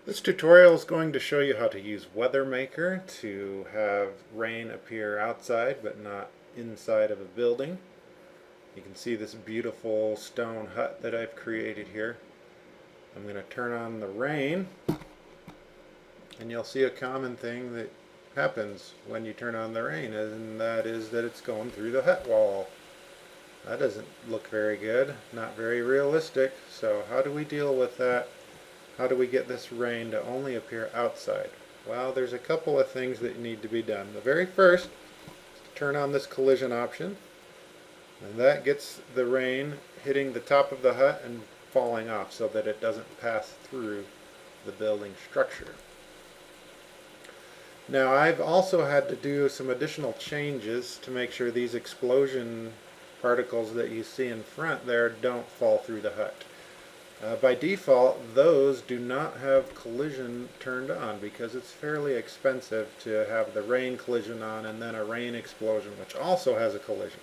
This tutorial is going to show you how to use WeatherMaker to have rain appear outside but not inside of a building. You can see this beautiful stone hut that I've created here. I'm going to turn on the rain, and you'll see a common thing that happens when you turn on the rain, and that is that it's going through the hut wall. That doesn't look very good, not very realistic. So how do we deal with that? How do we get this rain to only appear outside? Well, there's a couple of things that need to be done. The very first is to turn on this collision option, and that gets the rain hitting the top of the hut and falling off so that it doesn't pass through the building structure. Now, I've also had to do some additional changes to make sure these explosion particles that you see in front there don't fall through the hut. By default, those do not have collision turned on because it's fairly expensive to have the rain collision on and then a rain explosion, which also has a collision.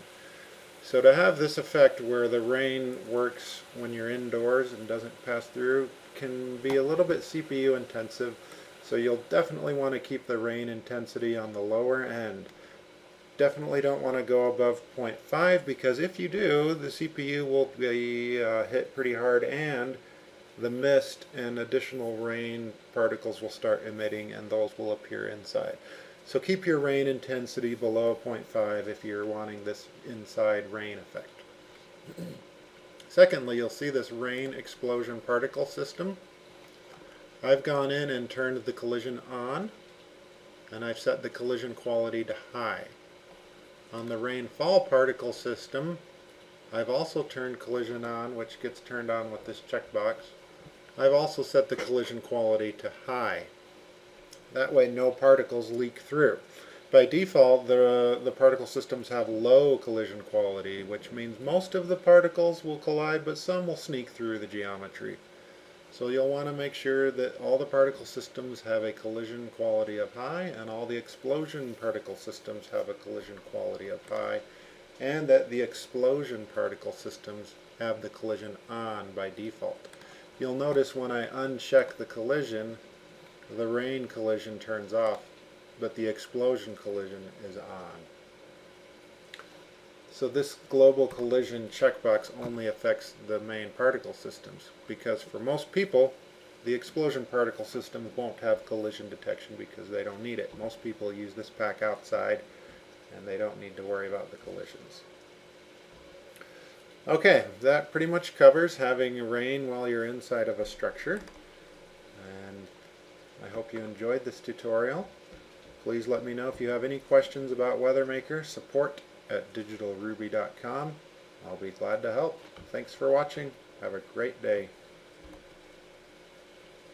So to have this effect where the rain works when you're indoors and doesn't pass through can be a little bit CPU intensive, so you'll definitely want to keep the rain intensity on the lower end. Definitely don't want to go above 0.5 because if you do, the CPU will be hit pretty hard and the mist and additional rain particles will start emitting and those will appear inside. So keep your rain intensity below 0.5 if you're wanting this inside rain effect. Secondly, you'll see this rain explosion particle system. I've gone in and turned the collision on, and I've set the collision quality to high. On the rainfall particle system, I've also turned collision on, which gets turned on with this checkbox. I've also set the collision quality to high. That way no particles leak through. By default, the particle systems have low collision quality, which means most of the particles will collide, but some will sneak through the geometry. So you'll want to make sure that all the particle systems have a collision quality of high and all the explosion particle systems have a collision quality of high, and that the explosion particle systems have the collision on by default. You'll notice when I uncheck the collision, the rain collision turns off, but the explosion collision is on. So this global collision checkbox only affects the main particle systems because for most people the explosion particle systems won't have collision detection because they don't need it. Most people use this pack outside and they don't need to worry about the collisions. Okay, that pretty much covers having rain while you're inside of a structure, and I hope you enjoyed this tutorial. Please let me know if you have any questions about WeatherMaker. Support@digitalruby.com. I'll be glad to help. Thanks for watching. Have a great day.